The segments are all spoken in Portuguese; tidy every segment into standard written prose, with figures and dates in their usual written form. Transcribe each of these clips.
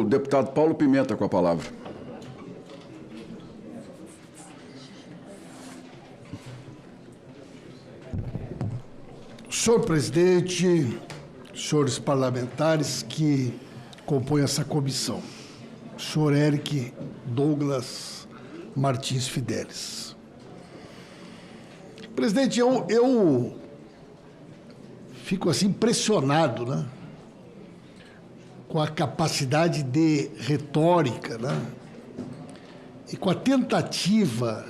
deputado Paulo Pimenta com a palavra. Senhor presidente, senhores parlamentares que compõem essa comissão, senhor Eric Douglas Martins Fidelis. Presidente, eu fico assim impressionado, né, com a capacidade de retórica, né, e com a tentativa.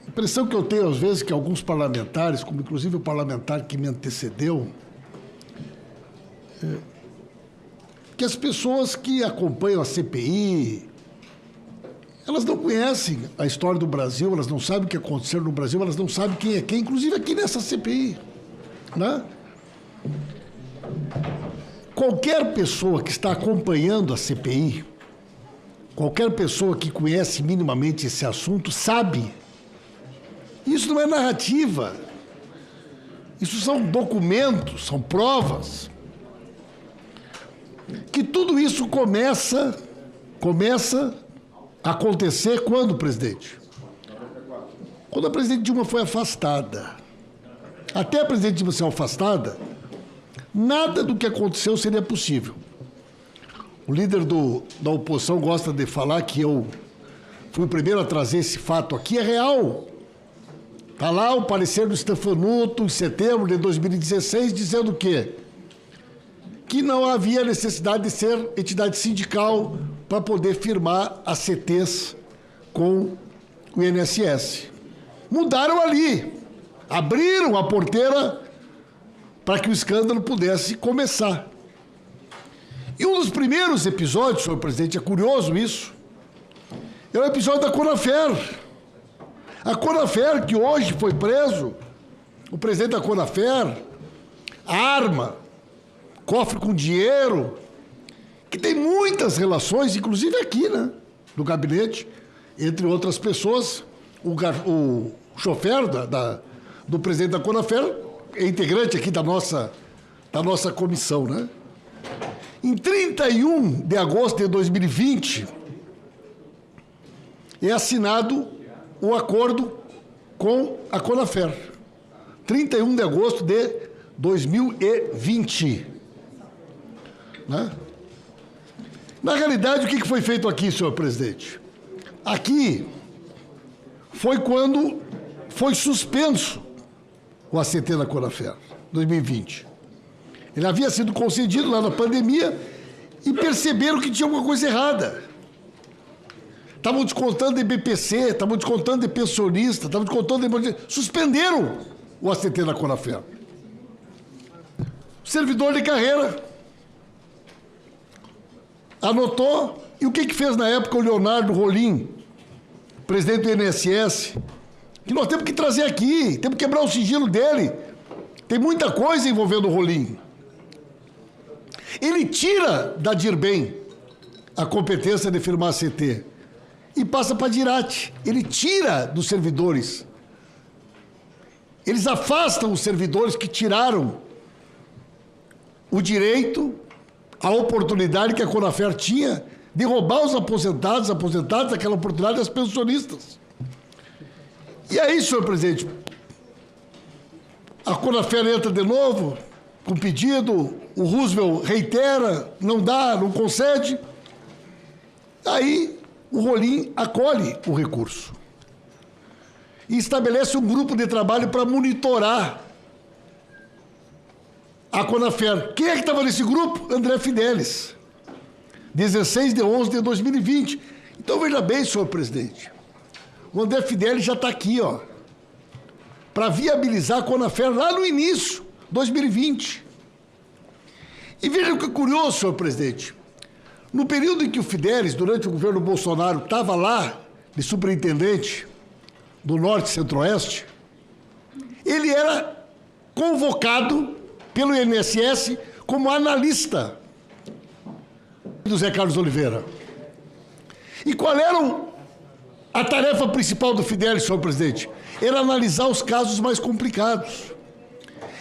A impressão que eu tenho, às vezes, que alguns parlamentares, como inclusive o parlamentar que me antecedeu, que as pessoas que acompanham a CPI, elas não conhecem a história do Brasil, elas não sabem o que aconteceu no Brasil, elas não sabem quem é quem, inclusive aqui nessa CPI, né? Qualquer pessoa que está acompanhando a CPI, qualquer pessoa que conhece minimamente esse assunto, sabe. Isso não é narrativa. Isso são documentos, são provas. Que tudo isso começa a acontecer quando, presidente? Quando a presidente Dilma foi afastada. Até a presidente Dilma ser afastada, nada do que aconteceu seria possível. O líder da oposição gosta de falar que eu fui o primeiro a trazer esse fato aqui. É real. Está lá o parecer do Stefanuto, em setembro de 2016, dizendo o quê? Que não havia necessidade de ser entidade sindical para poder firmar as CTs com o INSS. Mudaram ali. Abriram a porteira para que o escândalo pudesse começar. E um dos primeiros episódios, senhor presidente, é curioso isso, é o episódio da Conafer. A Conafer, que hoje foi preso, o presidente da Conafer, arma, cofre com dinheiro, que tem muitas relações, inclusive aqui, né, no gabinete, entre outras pessoas, o chofer do presidente da Conafer é integrante aqui da nossa comissão, né? Em 31 de agosto de 2020, é assinado o acordo com a Conafer. 31 de agosto de 2020. Né? Na realidade, o que foi feito aqui, senhor presidente? Aqui foi quando foi suspenso o ACT da Conafer, 2020. Ele havia sido concedido lá na pandemia e perceberam que tinha alguma coisa errada. Estavam descontando de BPC, estavam descontando de pensionista, estavam descontando de... Suspenderam o ACT da Conafer. Servidor de carreira anotou, e o que fez na época o Leonardo Rolim, presidente do INSS, que nós temos que trazer aqui, temos que quebrar o sigilo dele. Tem muita coisa envolvendo o Rolim. Ele tira da Dirbem a competência de firmar CT e passa para a Dirate. Ele tira dos servidores. Eles afastam os servidores que tiraram o direito, a oportunidade que a Conafer tinha de roubar os aposentados daquela oportunidade das pensionistas. E aí, senhor presidente, a Conafer entra de novo com pedido, o Roosevelt reitera, não dá, não concede. Aí o Rolim acolhe o recurso e estabelece um grupo de trabalho para monitorar a Conafer. Quem é que estava nesse grupo? André Fidelis. 16 de 11 de 2020. Então, veja bem, senhor presidente, o André Fidelis já está aqui, ó, para viabilizar a Conafer lá no início, 2020. E veja o que é curioso, senhor presidente. No período em que o Fidelis, durante o governo Bolsonaro, estava lá de superintendente do Norte e Centro-Oeste, ele era convocado pelo INSS como analista do Zé Carlos Oliveira. E qual era a tarefa principal do Fidelis, senhor presidente? Era analisar os casos mais complicados.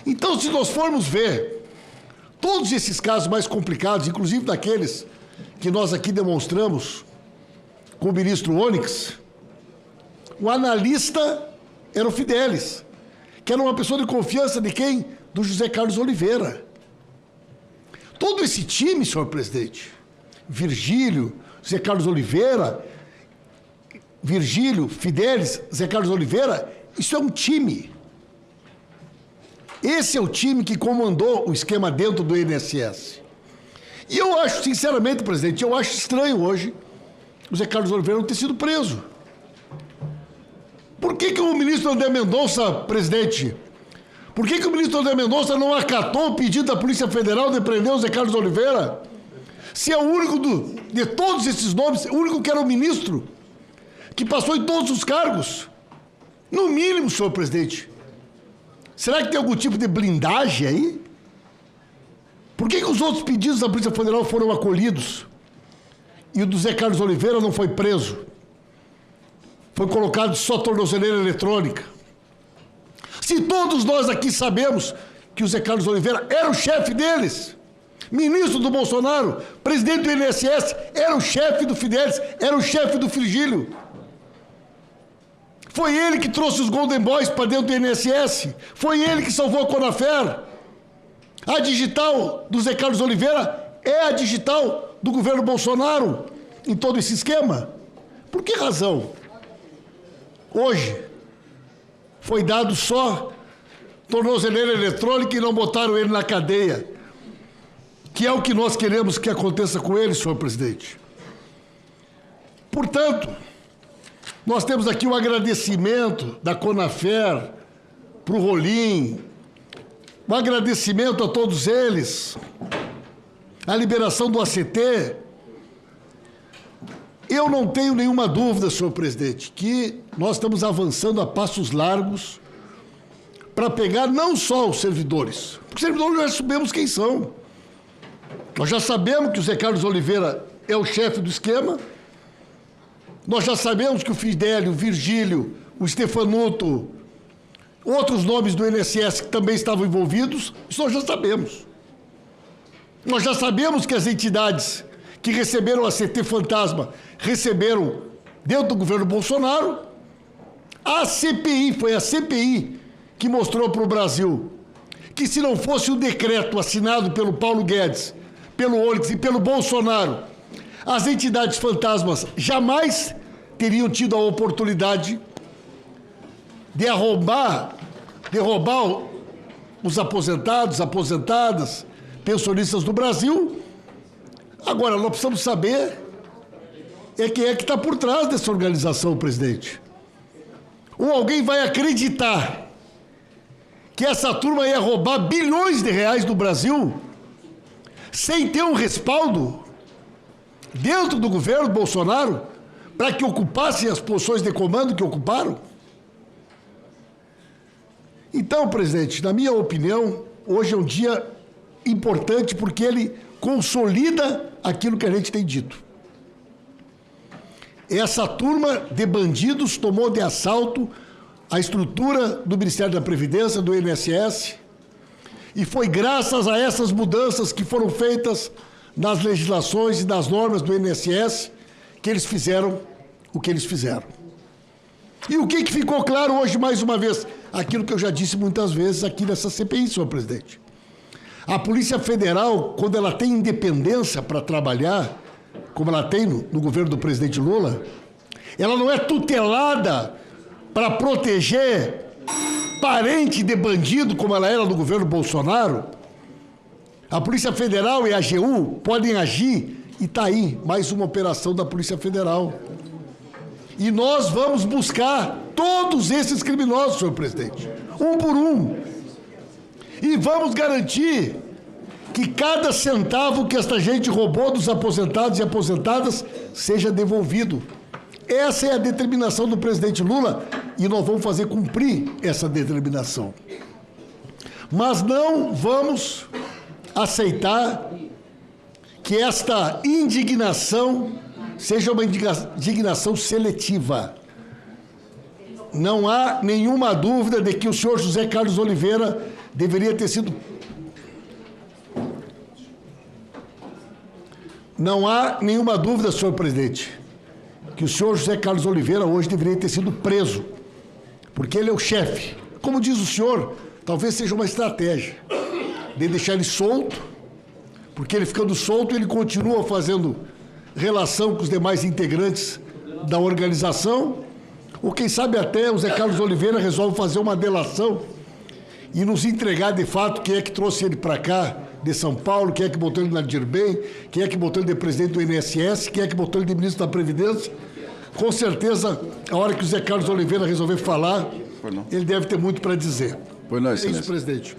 Então, se nós formos ver todos esses casos mais complicados, inclusive daqueles que nós aqui demonstramos com o ministro Onyx, o analista era o Fidelis, que era uma pessoa de confiança de quem? Do José Carlos Oliveira. Todo esse time, senhor presidente, Virgílio, José Carlos Oliveira, Virgílio, Fidelis, José Carlos Oliveira, isso é um time. Esse é o time que comandou o esquema dentro do INSS. E eu acho, sinceramente, presidente, eu acho estranho hoje o José Carlos Oliveira não ter sido preso. Por que o ministro André Mendonça, presidente, por que o ministro André Mendonça não acatou o pedido da Polícia Federal de prender o José Carlos Oliveira? Se é o único de todos esses nomes, o único que era o ministro, que passou em todos os cargos. No mínimo, senhor presidente. Será que tem algum tipo de blindagem aí? Por que os outros pedidos da Polícia Federal foram acolhidos e o do Zé Carlos Oliveira não foi preso? Foi colocado só tornozeleira eletrônica. Se todos nós aqui sabemos que o Zé Carlos Oliveira era o chefe deles, ministro do Bolsonaro, presidente do INSS, era o chefe do Fidelis, era o chefe do Virgílio. Foi ele que trouxe os Golden Boys para dentro do INSS. Foi ele que salvou a Conafer. A digital do Zé Carlos Oliveira é a digital do governo Bolsonaro em todo esse esquema. Por que razão? Hoje foi dado só tornozeleira eletrônica e não botaram ele na cadeia, que é o que nós queremos que aconteça com ele, senhor presidente. Portanto, nós temos aqui um agradecimento da Conafer para o Rolim, um agradecimento a todos eles, a liberação do ACT. Eu não tenho nenhuma dúvida, senhor presidente, que nós estamos avançando a passos largos para pegar não só os servidores, porque os servidores nós já sabemos quem são. Nós já sabemos que o Zé Carlos Oliveira é o chefe do esquema. Nós já sabemos que o Fidélio, o Virgílio, o Stefanuto, outros nomes do INSS que também estavam envolvidos, isso nós já sabemos. Nós já sabemos que as entidades que receberam a CT Fantasma receberam dentro do governo Bolsonaro. A CPI, foi a CPI que mostrou para o Brasil que se não fosse o decreto assinado pelo Paulo Guedes, pelo Onyx e pelo Bolsonaro, as entidades fantasmas jamais teriam tido a oportunidade de roubar os aposentados, aposentadas, pensionistas do Brasil. Agora, nós precisamos saber quem é que está por trás dessa organização, presidente. Ou alguém vai acreditar que essa turma ia roubar bilhões de reais do Brasil sem ter um respaldo dentro do governo Bolsonaro para que ocupassem as posições de comando que ocuparam? Então, presidente, na minha opinião, hoje é um dia importante porque ele consolida aquilo que a gente tem dito. Essa turma de bandidos tomou de assalto a estrutura do Ministério da Previdência, do INSS, e foi graças a essas mudanças que foram feitas nas legislações e nas normas do INSS que eles fizeram o que eles fizeram. E o que ficou claro hoje, mais uma vez? Aquilo que eu já disse muitas vezes aqui nessa CPI, senhor presidente. A Polícia Federal, quando ela tem independência para trabalhar, como ela tem no governo do presidente Lula, ela não é tutelada para proteger parente de bandido, como ela era no governo Bolsonaro. A Polícia Federal e a AGU podem agir, e está aí mais uma operação da Polícia Federal. E nós vamos buscar todos esses criminosos, senhor presidente, um por um. E vamos garantir que cada centavo que esta gente roubou dos aposentados e aposentadas seja devolvido. Essa é a determinação do presidente Lula e nós vamos fazer cumprir essa determinação. Mas não vamos aceitar que esta indignação seja uma indignação seletiva. Não há nenhuma dúvida de que o senhor José Carlos Oliveira deveria ter sido Não há nenhuma dúvida, senhor presidente, que o senhor José Carlos Oliveira hoje deveria ter sido preso, porque ele é o chefe. Como diz o senhor, talvez seja uma estratégia de deixar ele solto, porque ele ficando solto, ele continua fazendo relação com os demais integrantes da organização, ou quem sabe até o Zé Carlos Oliveira resolve fazer uma delação e nos entregar de fato quem é que trouxe ele para cá, de São Paulo, quem é que botou ele na DIRBEM, quem é que botou ele de presidente do INSS, quem é que botou ele de ministro da Previdência. Com certeza, a hora que o Zé Carlos Oliveira resolver falar, ele deve ter muito para dizer. Pois não, É excelência. isso, presidente.